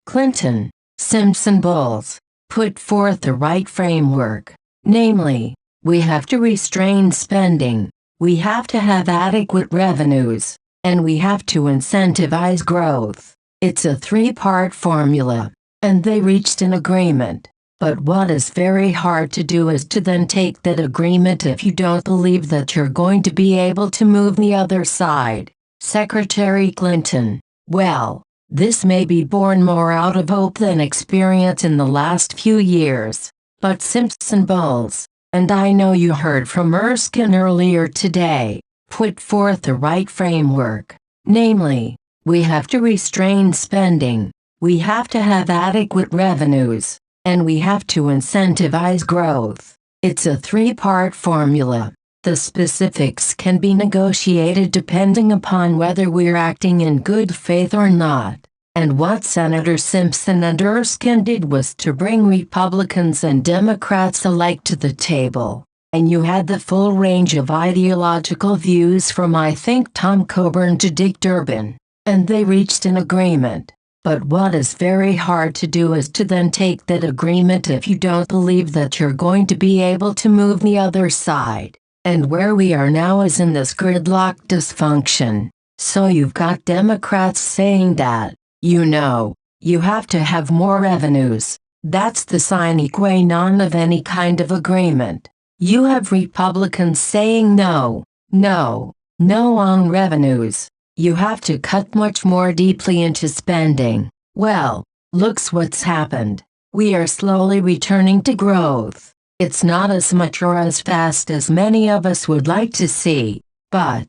Clinton, Simpson Bowles, put forth the right framework. Namely, we have to restrain spending, we have to have adequate revenues, and we have to incentivize growth. It's a three-part formula, and they reached an agreement. But what is very hard to do is to then take that agreement if you don't believe that you're going to be able to move the other side. Secretary Clinton, well, this may be born more out of hope than experience in the last few years. But Simpson Bowles, and I know you heard from Erskine earlier today, put forth the right framework. Namely, we have to restrain spending, we have to have adequate revenues, and we have to incentivize growth. It's a three-part formula. The specifics can be negotiated depending upon whether we're acting in good faith or not. And what Senator Simpson and Erskine did was to bring Republicans and Democrats alike to the table. And you had the full range of ideological views from I think Tom Coburn to Dick Durbin. And they reached an agreement. But what is very hard to do is to then take that agreement if you don't believe that you're going to be able to move the other side. And where we are now is in this gridlock dysfunction. So you've got Democrats saying that, you have to have more revenues. That's the sine qua non of any kind of agreement. You have Republicans saying no on revenues. You have to cut much more deeply into spending. Well, looks what's happened. We are slowly returning to growth. It's not as much or as fast as many of us would like to see, but,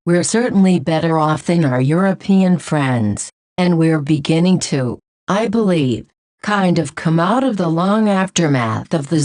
we're certainly better off than our European friends, and we're beginning to, I believe, kind of come out of the long aftermath of the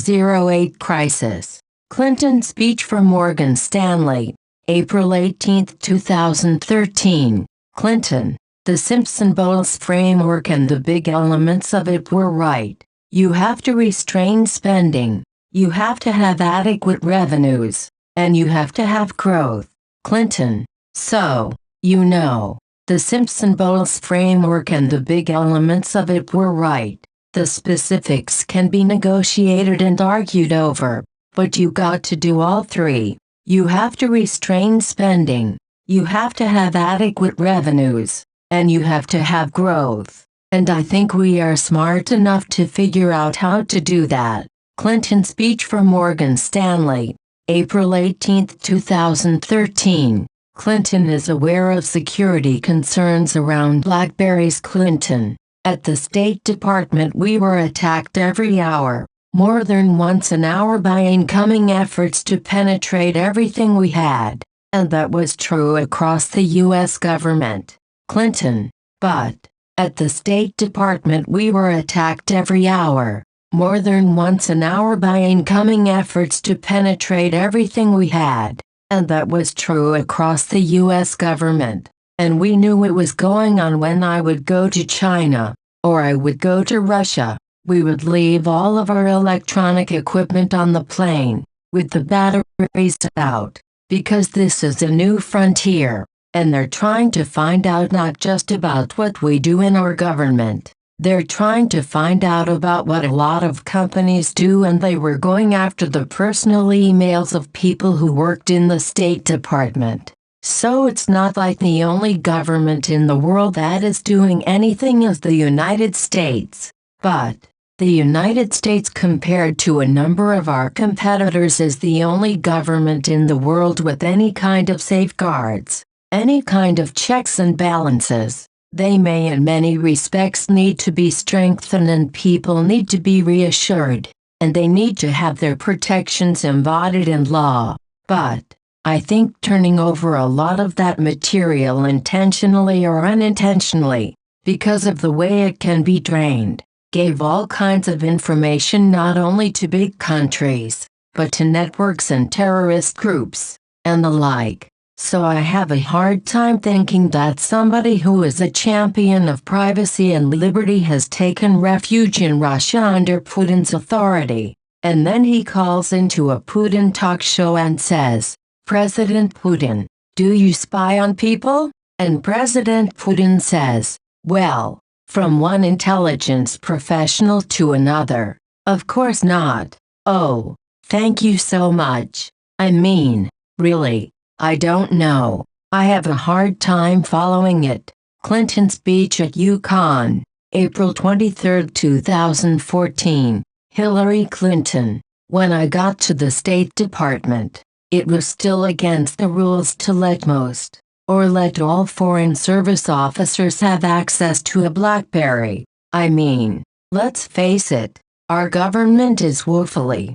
08 crisis. Clinton speech from Morgan Stanley, April 18, 2013. Clinton, the Simpson-Bowles framework and the big elements of it were right. You have to restrain spending, you have to have adequate revenues, and you have to have growth. Clinton, so, the Simpson-Bowles framework and the big elements of it were right. The specifics can be negotiated and argued over, but you got to do all three. You have to restrain spending, you have to have adequate revenues, and you have to have growth. And I think we are smart enough to figure out how to do that. Clinton speech from Morgan Stanley, April 18, 2013. Clinton is aware of security concerns around BlackBerry's. Clinton, at the State Department we were attacked every hour, more than once an hour by incoming efforts to penetrate everything we had. And that was true across the U.S. government. Clinton, but, at the State Department we were attacked every hour, more than once an hour by incoming efforts to penetrate everything we had. And that was true across the U.S. government. And we knew it was going on when I would go to China, or I would go to Russia. We would leave all of our electronic equipment on the plane, with the batteries out, because this is a new frontier. And they're trying to find out not just about what we do in our government, they're trying to find out about what a lot of companies do, and they were going after the personal emails of people who worked in the State Department. So it's not like the only government in the world that is doing anything is the United States. But, the United States compared to a number of our competitors is the only government in the world with any kind of safeguards. Any kind of checks and balances. They may in many respects need to be strengthened, and people need to be reassured, and they need to have their protections embodied in law. But, I think turning over a lot of that material intentionally or unintentionally, because of the way it can be drained, gave all kinds of information not only to big countries, but to networks and terrorist groups, and the like. So I have a hard time thinking that somebody who is a champion of privacy and liberty has taken refuge in Russia under Putin's authority, and then he calls into a Putin talk show and says, "President Putin, do you spy on people?" And President Putin says, "Well, From one intelligence professional to another. Of course not. Oh, thank you so much. I mean, really, I don't know. I have a hard time following it. Clinton speech at UConn, April 23, 2014. Hillary Clinton. When I got to the State Department, it was still against the rules to let most, or let all Foreign Service officers have access to a BlackBerry. I mean, let's face it, our government is woefully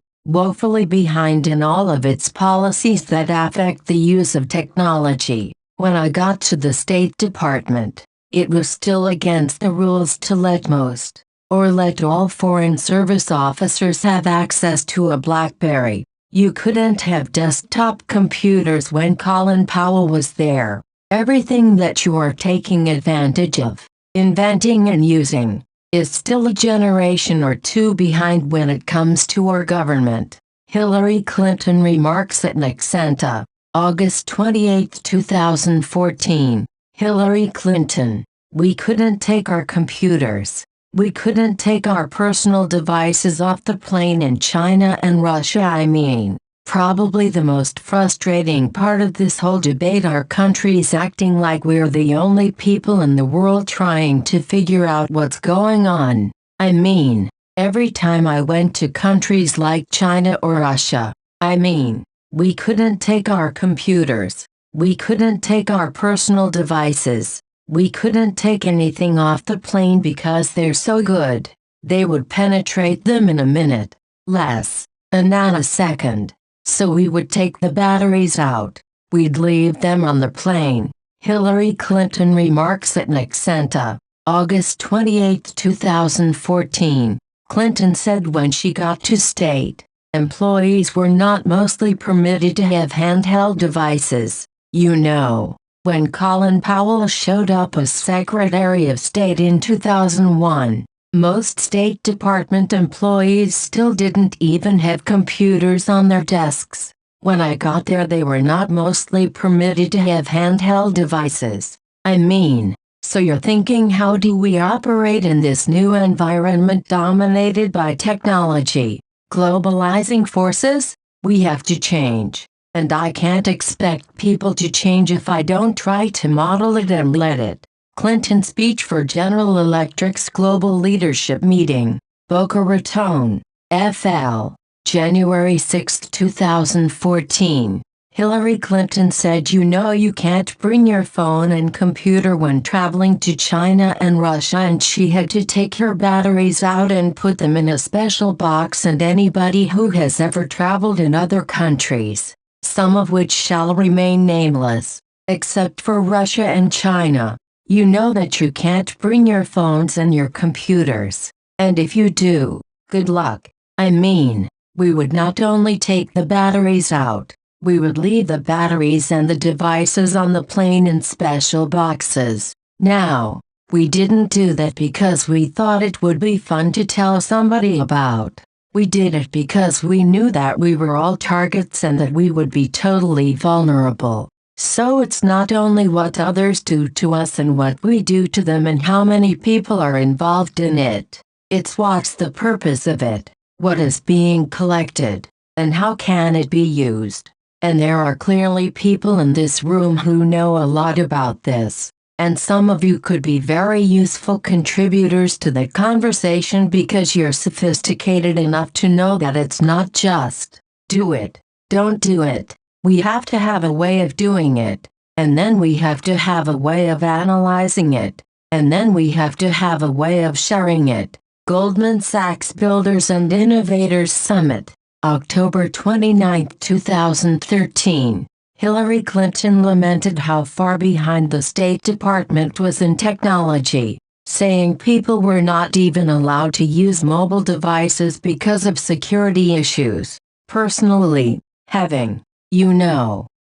behind in all of its policies that affect the use of technology. When I got to the State Department, it was still against the rules to let most, or let all Foreign Service officers have access to a BlackBerry. You couldn't have desktop computers when Colin Powell was there. Everything that you are taking advantage of, inventing and using, is still a generation or two behind when it comes to our government. Hillary Clinton remarks at Nexenta, August 28, 2014. Hillary Clinton. We couldn't take our computers. We couldn't take our personal devices off the plane in China and Russia. I mean, probably the most frustrating part of this whole debate, our country's acting like we're the only people in the world trying to figure out what's going on. I mean, every time I went to countries like China or Russia, I mean, we couldn't take our computers. We couldn't take our personal devices. We couldn't take anything off the plane because they're so good. They would penetrate them in a minute, less, a nanosecond. So we would take the batteries out. We'd leave them on the plane. Hillary Clinton remarks at Nexenta, August 28, 2014. Clinton said when she got to state, employees were not mostly permitted to have handheld devices. You know, when Colin Powell showed up as Secretary of State in 2001, most State Department employees still didn't even have computers on their desks. When I got there, they were not mostly permitted to have handheld devices. I mean, so you're thinking, how do we operate in this new environment dominated by technology, globalizing forces? We have to change. And I can't expect people to change if I don't try to model it and let it. Clinton speech for General Electric's Global Leadership Meeting, Boca Raton, FL, January 6, 2014. Hillary Clinton said, you know, you can't bring your phone and computer when traveling to China and Russia, and she had to take her batteries out and put them in a special box. And anybody who has ever traveled in other countries, some of which shall remain nameless, except for Russia and China, you know that you can't bring your phones and your computers. And if you do, good luck. I mean, we would not only take the batteries out, we would leave the batteries and the devices on the plane in special boxes. Now, we didn't do that because we thought it would be fun to tell somebody about. We did it because we knew that we were all targets and that we would be totally vulnerable. So it's not only what others do to us and what we do to them and how many people are involved in it. It's what's the purpose of it, what is being collected, and how can it be used. And there are clearly people in this room who know a lot about this. And some of you could be very useful contributors to the conversation because you're sophisticated enough to know that it's not just, do it, don't do it. We have to have a way of doing it, and then we have to have a way of analyzing it, and then we have to have a way of sharing it. Goldman Sachs Builders and Innovators Summit, October 29, 2013. Hillary Clinton lamented how far behind the State Department was in technology, saying people were not even allowed to use mobile devices because of security issues. Personally, having,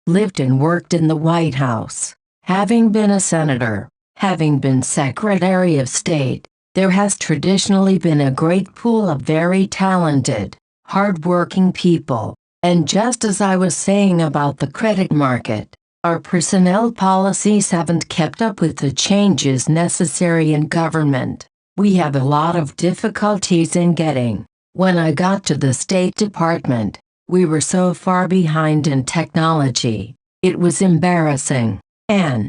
lived and worked in the White House, having been a senator, having been Secretary of State, there has traditionally been a great pool of very talented, hard-working people. And just as I was saying about the credit market, Our personnel policies haven't kept up with the changes necessary in government. We have a lot of difficulties in getting. When I got to the State Department, we were so far behind in technology. It was embarrassing. And,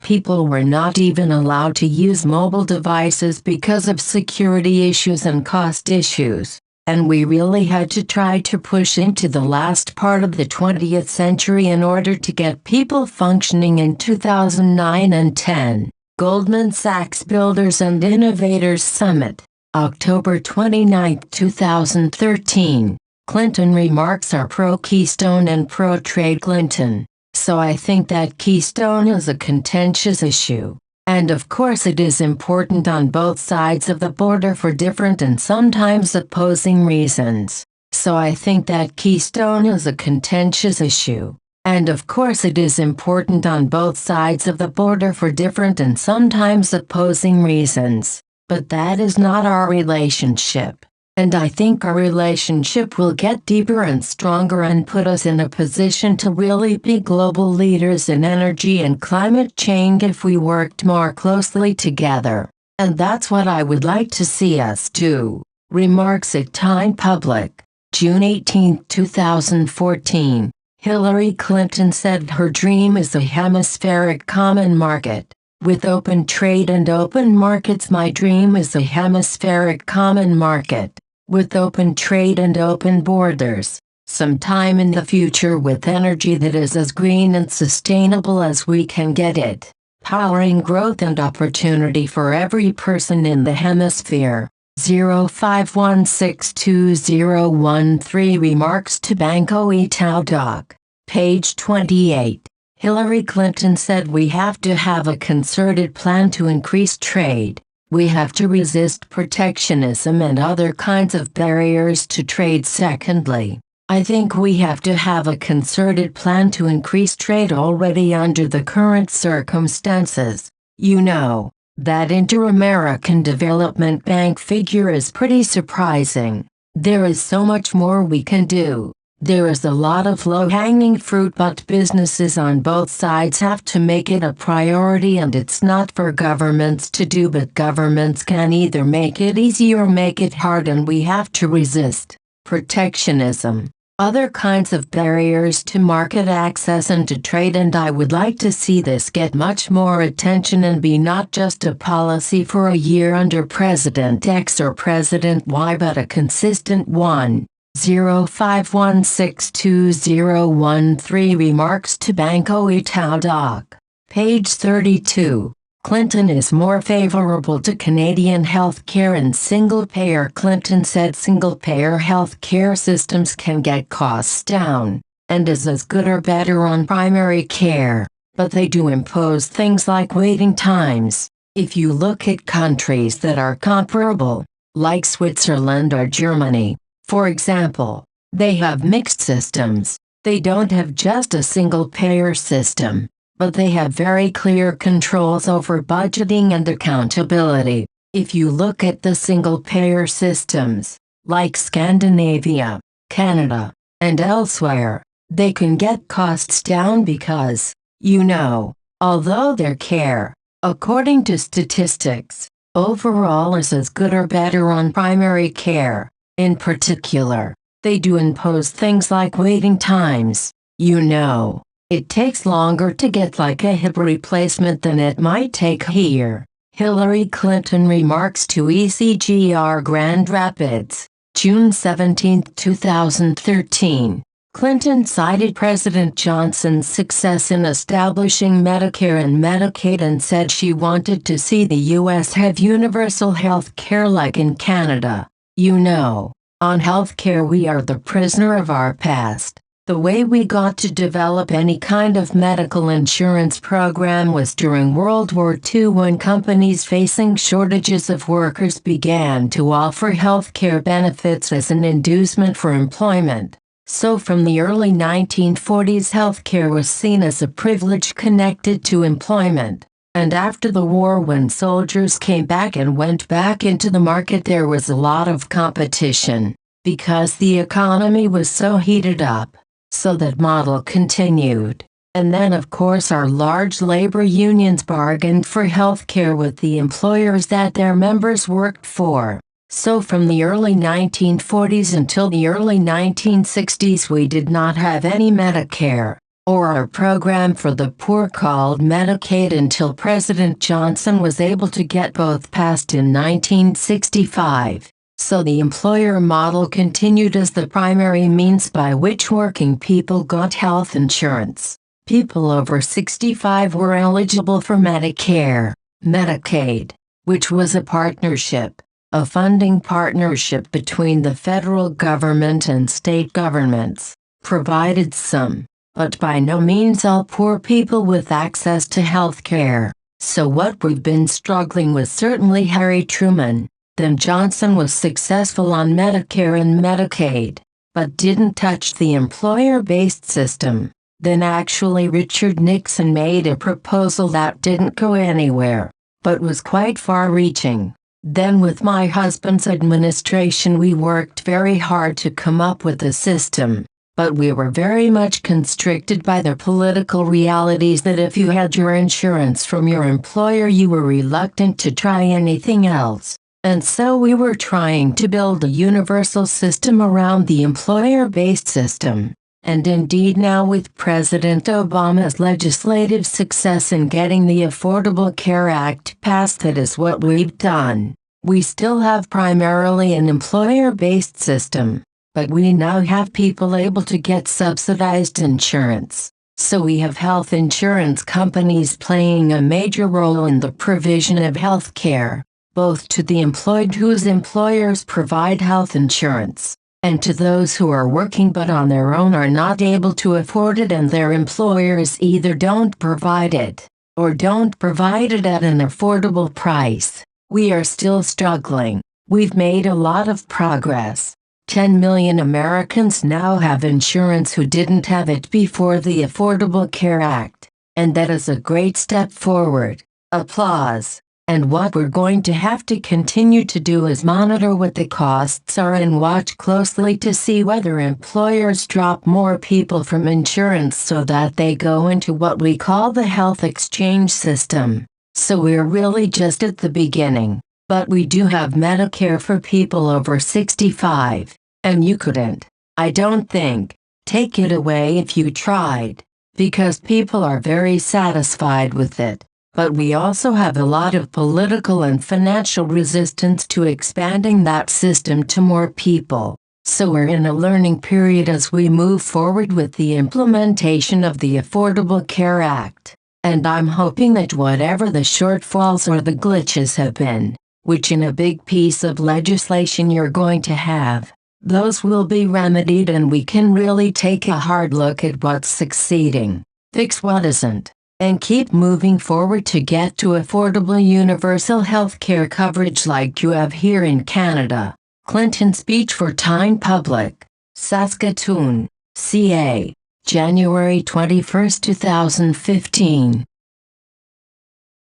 people were not even allowed to use mobile devices because of security issues and cost issues. And we really had to try to push into the last part of the 20th century in order to get people functioning in 2009 and 10. Goldman Sachs Builders and Innovators Summit, October 29, 2013. Clinton remarks are pro-Keystone and pro-trade Clinton. So I think that Keystone is a contentious issue. And of course it is important on both sides of the border for different and sometimes opposing reasons. So I think that Keystone is a contentious issue. And of course it is important on both sides of the border for different and sometimes opposing reasons. But that is not our relationship. And I think our relationship will get deeper and stronger and put us in a position to really be global leaders in energy and climate change if we worked more closely together. And that's what I would like to see us do. Remarks at Time Public, June 18, 2014. Hillary Clinton said her dream is a hemispheric common market. With open trade and open markets, my dream is a hemispheric common market. With open trade and open borders, sometime in the future with energy that is as green and sustainable as we can get it, powering growth and opportunity for every person in the hemisphere. 05162013 Remarks to Banco Itaú Doc, page 28. Hillary Clinton said we have to have a concerted plan to increase trade. We have to resist protectionism and other kinds of barriers to trade. Secondly, I think we have to have a concerted plan to increase trade already under the current circumstances. That Inter-American Development Bank figure is pretty surprising. There is so much more we can do. There is a lot of low-hanging fruit, but businesses on both sides have to make it a priority, and it's not for governments to do, but governments can either make it easy or make it hard, and we have to resist protectionism, other kinds of barriers to market access and to trade, and I would like to see this get much more attention and be not just a policy for a year under President X or President Y, but a consistent one. 05162013 Remarks to Banco Itaú Doc, page 32. Clinton is more favorable to Canadian health care and single-payer. Clinton said single-payer health care systems can get costs down, and is as good or better on primary care, but they do impose things like waiting times. If you look at countries that are comparable, like Switzerland or Germany, for example, they have mixed systems. They don't have just a single-payer system, but they have very clear controls over budgeting and accountability. If you look at the single-payer systems, like Scandinavia, Canada, and elsewhere, they can get costs down because, although their care, according to statistics, overall is as good or better on primary care. In particular, they do impose things like waiting times. It takes longer to get like a hip replacement than it might take here. Hillary Clinton remarks to ECGR Grand Rapids, June 17, 2013. Clinton cited President Johnson's success in establishing Medicare and Medicaid and said she wanted to see the U.S. have universal health care like in Canada. On healthcare we are the prisoner of our past. The way we got to develop any kind of medical insurance program was during World War II, when companies facing shortages of workers began to offer healthcare benefits as an inducement for employment. So from the early 1940s, healthcare was seen as a privilege connected to employment. And after the war, when soldiers came back and went back into the market, there was a lot of competition, because the economy was so heated up. So that model continued. And then of course our large labor unions bargained for health care with the employers that their members worked for. So from the early 1940s until the early 1960s we did not have any Medicare, or a program for the poor called Medicaid, until President Johnson was able to get both passed in 1965. So the employer model continued as the primary means by which working people got health insurance. People over 65 were eligible for Medicare, Medicaid, which was a partnership, a funding partnership between the federal government and state governments, provided some, but by no means all poor people with access to health care. So what we've been struggling with, certainly Harry Truman, then Johnson was successful on Medicare and Medicaid, but didn't touch the employer-based system. Then actually Richard Nixon made a proposal that didn't go anywhere, but was quite far-reaching. Then with my husband's administration we worked very hard to come up with a system, but we were very much constricted by the political realities that if you had your insurance from your employer you were reluctant to try anything else. And so we were trying to build a universal system around the employer-based system. And indeed now with President Obama's legislative success in getting the Affordable Care Act passed, that is what we've done. We still have primarily an employer-based system, but we now have people able to get subsidized insurance. So we have health insurance companies playing a major role in the provision of health care, both to the employed whose employers provide health insurance, and to those who are working but on their own are not able to afford it and their employers either don't provide it, or don't provide it at an affordable price. We are still struggling. We've made a lot of progress. 10 million Americans now have insurance who didn't have it before the Affordable Care Act, and that is a great step forward. Applause. And what we're going to have to continue to do is monitor what the costs are and watch closely to see whether employers drop more people from insurance so that they go into what we call the health exchange system. So we're really just at the beginning. But we do have Medicare for people over 65, and you couldn't, I don't think, take it away if you tried, because people are very satisfied with it. But we also have a lot of political and financial resistance to expanding that system to more people. So we're in a learning period as we move forward with the implementation of the Affordable Care Act. And I'm hoping that whatever the shortfalls or the glitches have been, which in a big piece of legislation you're going to have, those will be remedied and we can really take a hard look at what's succeeding, fix what isn't, and keep moving forward to get to affordable universal health care coverage like you have here in Canada. Clinton speech for Tyne Public, Saskatoon, CA, January 21, 2015.